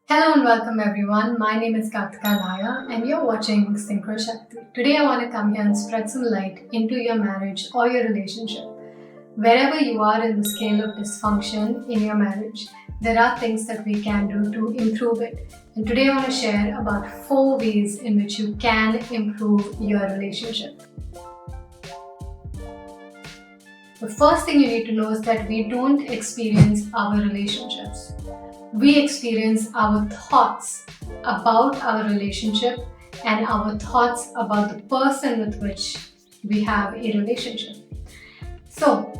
Hello and welcome everyone. My name is Kartika Naya and you're watching Synchro Shakti. Today I want to come here and spread some light into your marriage or your relationship. Wherever you are in the scale of dysfunction in your marriage, there are things that we can do to improve it. And today I want to share about 4 ways in which you can improve your relationship. The first thing you need to know is that we don't experience our relationships. We experience our thoughts about our relationship and our thoughts about the person with which we have a relationship. So,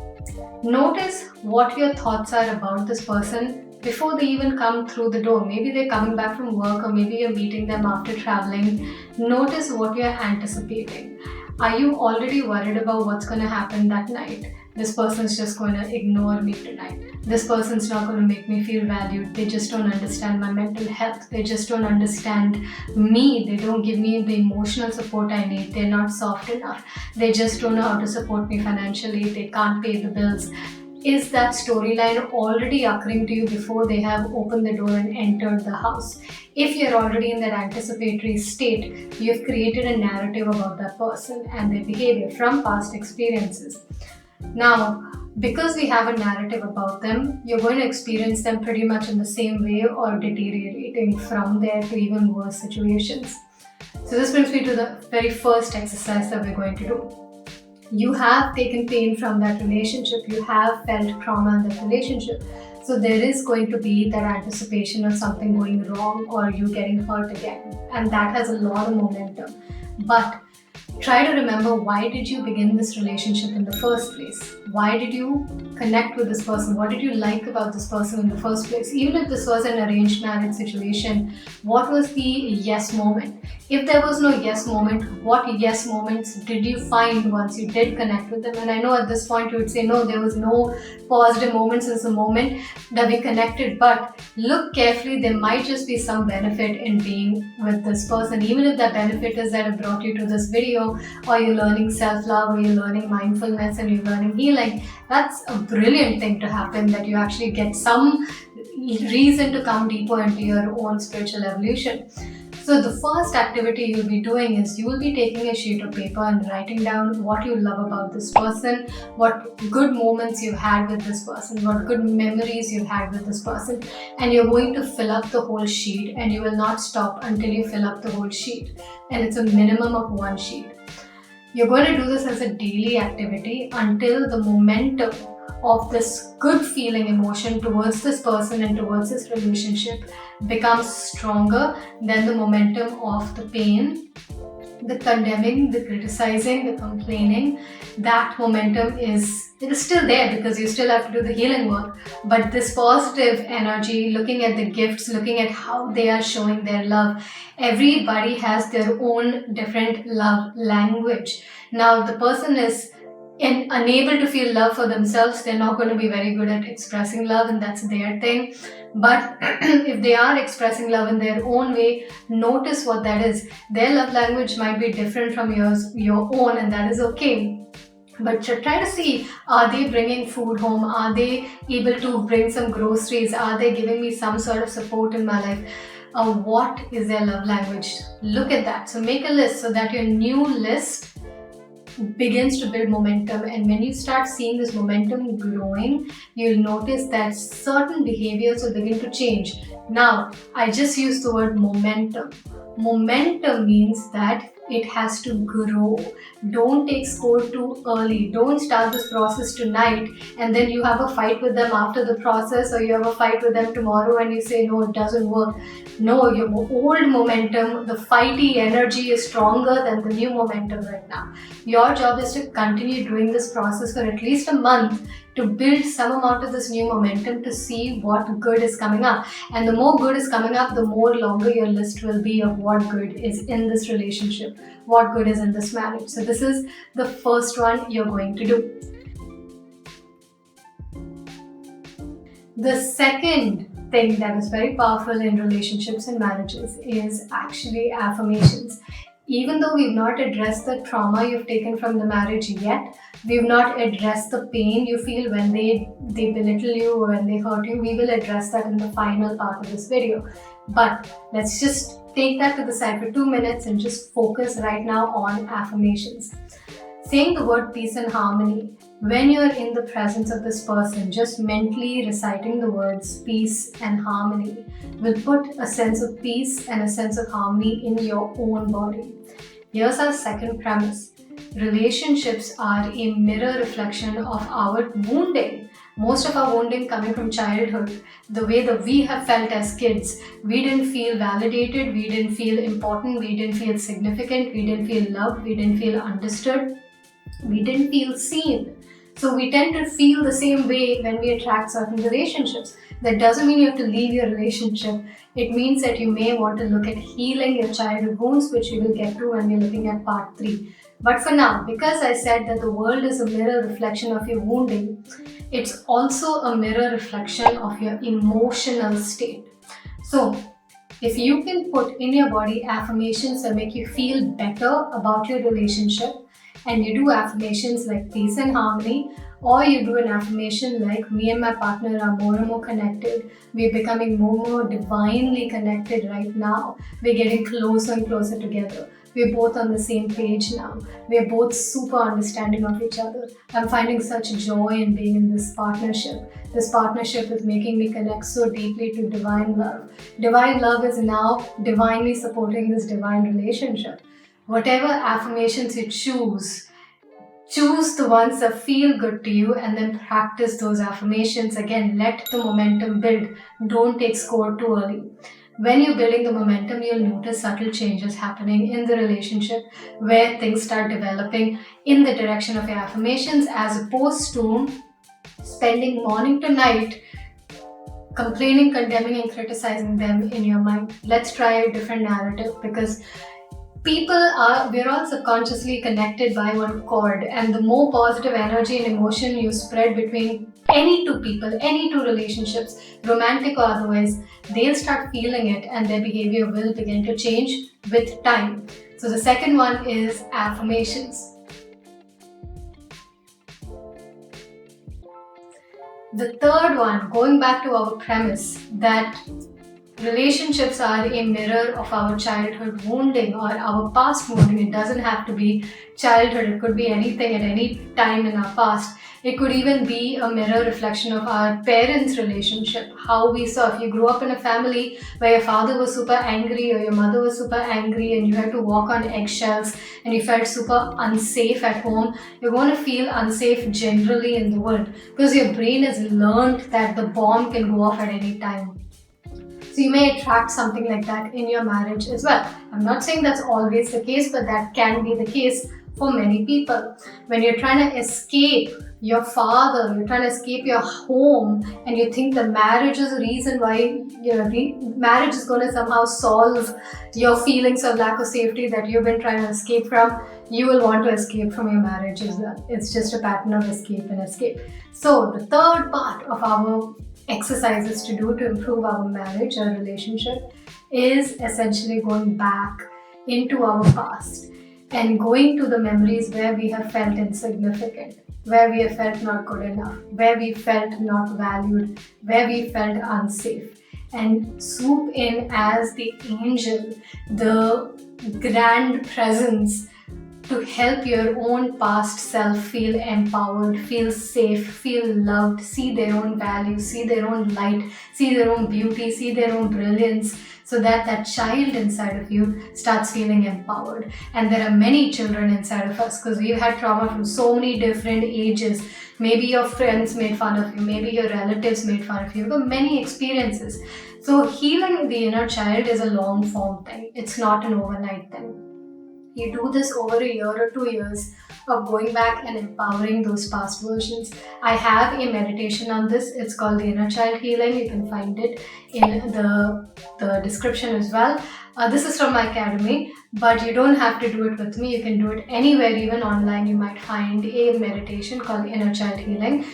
notice what your thoughts are about this person before they even come through the door. Maybe they're coming back from work, or maybe you're meeting them after traveling. Notice what you're anticipating. Are you already worried about what's going to happen that night? This person's just going to ignore me tonight. This person's not going to make me feel valued. They just don't understand my mental health. They just don't understand me. They don't give me the emotional support I need. They're not soft enough. They just don't know how to support me financially. They can't pay the bills. Is that storyline already occurring to you before they have opened the door and entered the house? If you're already in that anticipatory state, you've created a narrative about that person and their behavior from past experiences. Now, because we have a narrative about them, you're going to experience them pretty much in the same way or deteriorating from there to even worse situations. So this brings me to the very first exercise that we're going to do. You have taken pain from that relationship, you have felt trauma in that relationship. So there is going to be that anticipation of something going wrong or you getting hurt again. And that has a lot of momentum. But try to remember, why did you begin this relationship in the first place? Why did you connect with this person? What did you like about this person in the first place? Even if this was an arranged marriage situation, what was the yes moment? If there was no yes moment, what yes moments did you find once you did connect with them? And I know at this point you would say, no, there was no positive moment since the moment that we connected. But look carefully, there might just be some benefit in being with this person. Even if that benefit is that it brought you to this video, or you're learning self-love, or you're learning mindfulness, and you're learning healing, that's a brilliant thing to happen, that you actually get some reason to come deeper into your own spiritual evolution. So the first activity you'll be doing is you will be taking a sheet of paper and writing down what you love about this person, what good moments you've had with this person, what good memories you've had with this person, and you're going to fill up the whole sheet, and you will not stop until you fill up the whole sheet. And it's a minimum of 1 sheet. You're going to do this as a daily activity until the momentum of this good feeling emotion towards this person and towards this relationship becomes stronger than the momentum of the pain, the condemning, the criticizing, the complaining. That momentum is still there because you still have to do the healing work. But this positive energy, looking at the gifts, looking at how they are showing their love, everybody has their own different love language. Now, the person is unable to feel love for themselves, they're not going to be very good at expressing love, and that's their thing. But if they are expressing love in their own way, notice what that is. Their love language might be different from your own, and that is okay. But try to see, are they bringing food home? Are they able to bring some groceries? Are they giving me some sort of support in my life? What is their love language? Look at that. So make a list so that your new list begins to build momentum, and when you start seeing this momentum growing, you'll notice that certain behaviors will begin to change. Now, I just used the word momentum. Momentum means that it has to grow. Don't take score too early. Don't start this process tonight and then you have a fight with them after the process, or you have a fight with them tomorrow and you say, no, it doesn't work. No, your old momentum, the fighty energy is stronger than the new momentum right now. Your job is to continue doing this process for at least a month to build some amount of this new momentum to see what good is coming up. And the more good is coming up, the more longer your list will be of what good is in this relationship, what good is in this marriage. So this is the first one you're going to do. The second thing that is very powerful in relationships and marriages is actually affirmations. Even though we've not addressed the trauma you've taken from the marriage yet, we've not addressed the pain you feel when they belittle you or when they hurt you, we will address that in the final part of this video. But let's just take that to the side for 2 minutes and just focus right now on affirmations. Saying the word peace and harmony, when you're in the presence of this person, just mentally reciting the words peace and harmony will put a sense of peace and a sense of harmony in your own body. Here's our second premise. Relationships are a mirror reflection of our wounding. Most of our wounding coming from childhood, the way that we have felt as kids. We didn't feel validated, we didn't feel important, we didn't feel significant, we didn't feel loved, we didn't feel understood, we didn't feel seen. So we tend to feel the same way when we attract certain relationships. That doesn't mean you have to leave your relationship. It means that you may want to look at healing your childhood wounds, which we will get to when we're looking at part 3. But for now, because I said that the world is a mirror reflection of your wounding, it's also a mirror reflection of your emotional state. So, if you can put in your body affirmations that make you feel better about your relationship, and you do affirmations like peace and harmony, or you do an affirmation like me and my partner are more and more connected, we're becoming more and more divinely connected right now, we're getting closer and closer together, we're both on the same page now, we're both super understanding of each other, I'm finding such joy in being in this partnership. This partnership is making me connect so deeply to divine love. Divine love is now divinely supporting this divine relationship. Whatever affirmations you choose the ones that feel good to you and then practice those affirmations. Again, let the momentum build. Don't take score too early. When you're building the momentum, you'll notice subtle changes happening in the relationship where things start developing in the direction of your affirmations, as opposed to spending morning to night complaining, condemning, and criticizing them in your mind. Let's try a different narrative, because we're all subconsciously connected by one cord, and the more positive energy and emotion you spread between any two people, any two relationships, romantic or otherwise, they'll start feeling it and their behavior will begin to change with time. So the second one is affirmations. The third one, going back to our premise that relationships are a mirror of our childhood wounding or our past wounding. It doesn't have to be childhood, it could be anything at any time in our past. It could even be a mirror reflection of our parents' relationship, how we saw. If you grew up in a family where your father was super angry or your mother was super angry and you had to walk on eggshells and you felt super unsafe at home, you're going to feel unsafe generally in the world because your brain has learned that the bomb can go off at any time. So you may attract something like that in your marriage as well. I'm not saying that's always the case, but that can be the case for many people. When you're trying to escape your father, you're trying to escape your home, and you think the marriage is the reason why marriage is going to somehow solve your feelings of lack of safety that you've been trying to escape from, you will want to escape from your marriage as well. It's just a pattern of escape and escape. So the third part of our exercises to do to improve our marriage or relationship is essentially going back into our past and going to the memories where we have felt insignificant, where we have felt not good enough, where we felt not valued, where we felt unsafe, and swoop in as the angel, the grand presence, to help your own past self feel empowered, feel safe, feel loved, see their own value, see their own light, see their own beauty, see their own brilliance, so that that child inside of you starts feeling empowered. And there are many children inside of us because we've had trauma from so many different ages. Maybe your friends made fun of you, maybe your relatives made fun of you. You've got many experiences. So healing the inner child is a long form thing. It's not an overnight thing. You do this over a year or 2 years of going back and empowering those past versions. I have a meditation on this. It's called the Inner Child Healing. You can find it in the description as well. This is from my academy, but you don't have to do it with me. You can do it anywhere, even online. You might find a meditation called Inner Child Healing.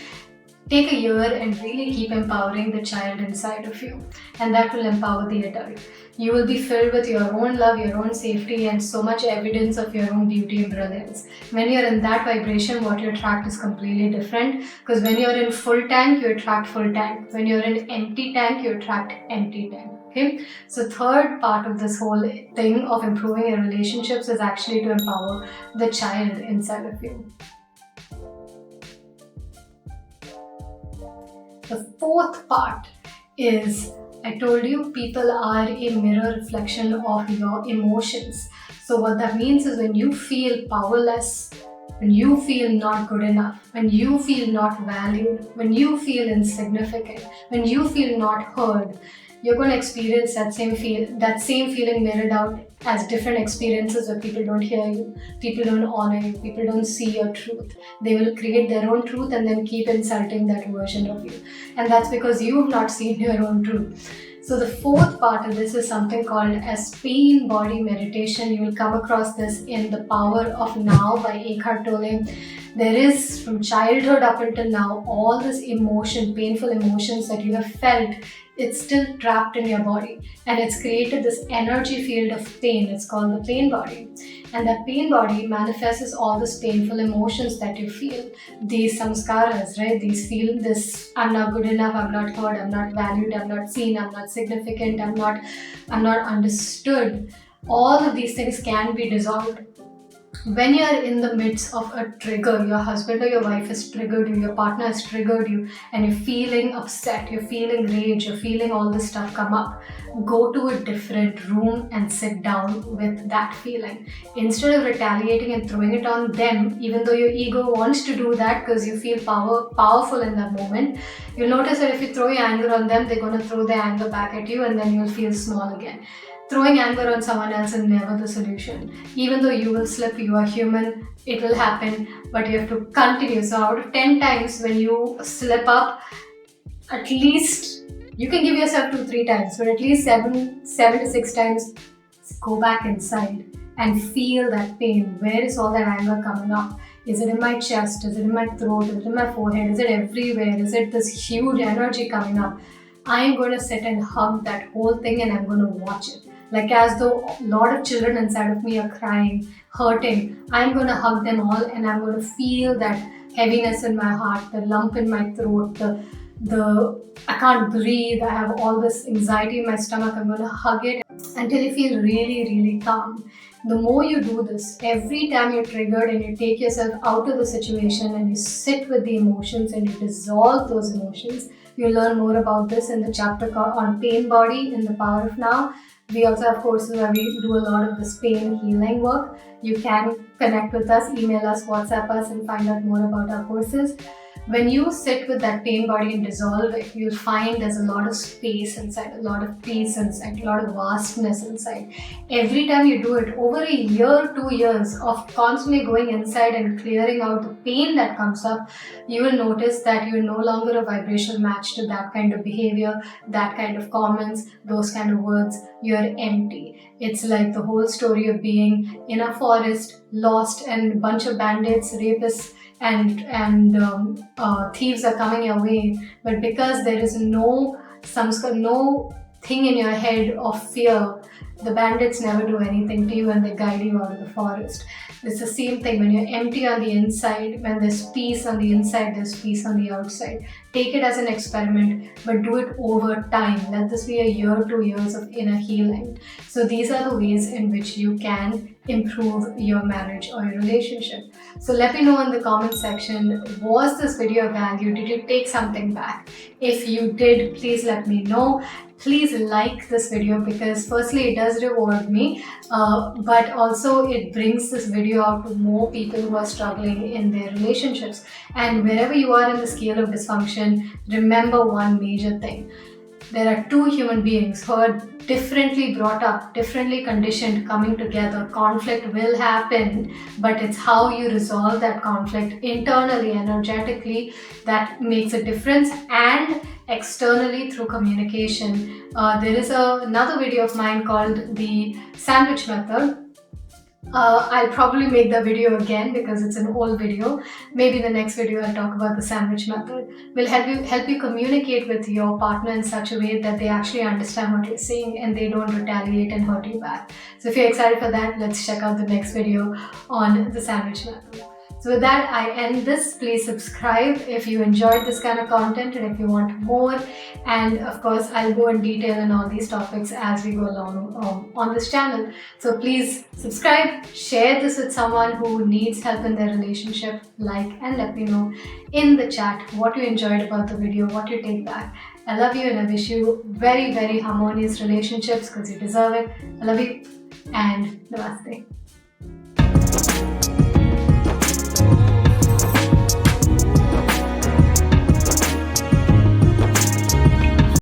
Take a year and really keep empowering the child inside of you, and that will empower the adult. You will be filled with your own love, your own safety, and so much evidence of your own beauty and brilliance. When you're in that vibration, what you attract is completely different, because when you're in full tank, you attract full tank. When you're in empty tank, you attract empty tank. Okay, so third part of this whole thing of improving your relationships is actually to empower the child inside of you. The fourth part is, I told you, people are a mirror reflection of your emotions. So what that means is, when you feel powerless, when you feel not good enough, when you feel not valued, when you feel insignificant, when you feel not heard, you're going to experience that same feeling mirrored out as different experiences where people don't hear you, people don't honor you, people don't see your truth. They will create their own truth and then keep insulting that version of you. And that's because you've not seen your own truth. So the fourth part of this is something called as pain body meditation. You will come across this in The Power of Now by Eckhart Tolle. There is, from childhood up until now, all this emotion, painful emotions that you have felt, it's still trapped in your body, and it's created this energy field of pain. It's called the pain body, and that pain body manifests as all these painful emotions that you feel, these samskaras, right? This I'm not good enough, I'm not heard, I'm not valued, I'm not seen, I'm not significant, I'm not understood. All of these things can be dissolved when you are in the midst of a trigger. Your husband or your wife has triggered you, your partner has triggered you, and you're feeling upset, you're feeling rage, you're feeling all this stuff come up. Go to a different room and sit down with that feeling. Instead of retaliating and throwing it on them, even though your ego wants to do that because you feel powerful in that moment, you'll notice that if you throw your anger on them, they're going to throw their anger back at you, and then you'll feel small again. Throwing anger on someone else is never the solution. Even though you will slip, you are human, it will happen, but you have to continue. So out of 10 times when you slip up, at least you can give yourself 2-3 times, but at least 7 to 6 times, go back inside and feel that pain. Where is all that anger coming up? Is it in my chest? Is it in my throat? Is it in my forehead? Is it everywhere? Is it this huge energy coming up? I'm going to sit and hug that whole thing, and I'm going to watch it. Like as though a lot of children inside of me are crying, hurting. I'm going to hug them all, and I'm going to feel that heaviness in my heart, the lump in my throat, the I can't breathe, I have all this anxiety in my stomach. I'm going to hug it until you feel really, really calm. The more you do this, every time you're triggered and you take yourself out of the situation and you sit with the emotions and you dissolve those emotions. You'll learn more about this in the chapter on pain body in The Power of Now. We also have courses where we do a lot of this pain healing work. You can connect with us, email us, WhatsApp us, and find out more about our courses. When you sit with that pain body and dissolve it, you'll find there's a lot of space inside, a lot of peace inside, a lot of vastness inside. Every time you do it, over a year, 2 years of constantly going inside and clearing out the pain that comes up, you will notice that you're no longer a vibrational match to that kind of behavior, that kind of comments, those kind of words. You're empty. It's like the whole story of being in a forest, lost, and a bunch of bandits, rapists, and thieves are coming your way, but because there is no thing in your head of fear, the bandits never do anything to you and they guide you out of the forest. It's the same thing when you're empty on the inside. When there's peace on the inside, there's peace on the outside. Take it as an experiment, but do it over time. Let this be a year, 2 years of inner healing. So these are the ways in which you can improve your marriage or your relationship. So let me know in the comment section, was this video of value? Did you take something back? If you did, please let me know. Please like this video, because firstly it does reward me, but also it brings this video out to more people who are struggling in their relationships. And wherever you are in the scale of dysfunction, remember one major thing. There are two human beings who are differently brought up, differently conditioned, coming together. Conflict will happen, but it's how you resolve that conflict internally, energetically, that makes a difference, and externally through communication. There is another video of mine called the sandwich method. I'll probably make the video again because it's an old video. Maybe the next video I'll talk about the sandwich method. Will help you communicate with your partner in such a way that they actually understand what you're saying and they don't retaliate and hurt you back. So if you're excited for that, let's check out the next video on the sandwich method. So with that, I end this. Please subscribe if you enjoyed this kind of content and if you want more. And of course, I'll go in detail on all these topics as we go along on this channel. So please subscribe, share this with someone who needs help in their relationship, and let me know in the chat what you enjoyed about the video, what you take back. I love you and I wish you very, very harmonious relationships because you deserve it. I love you and namaste.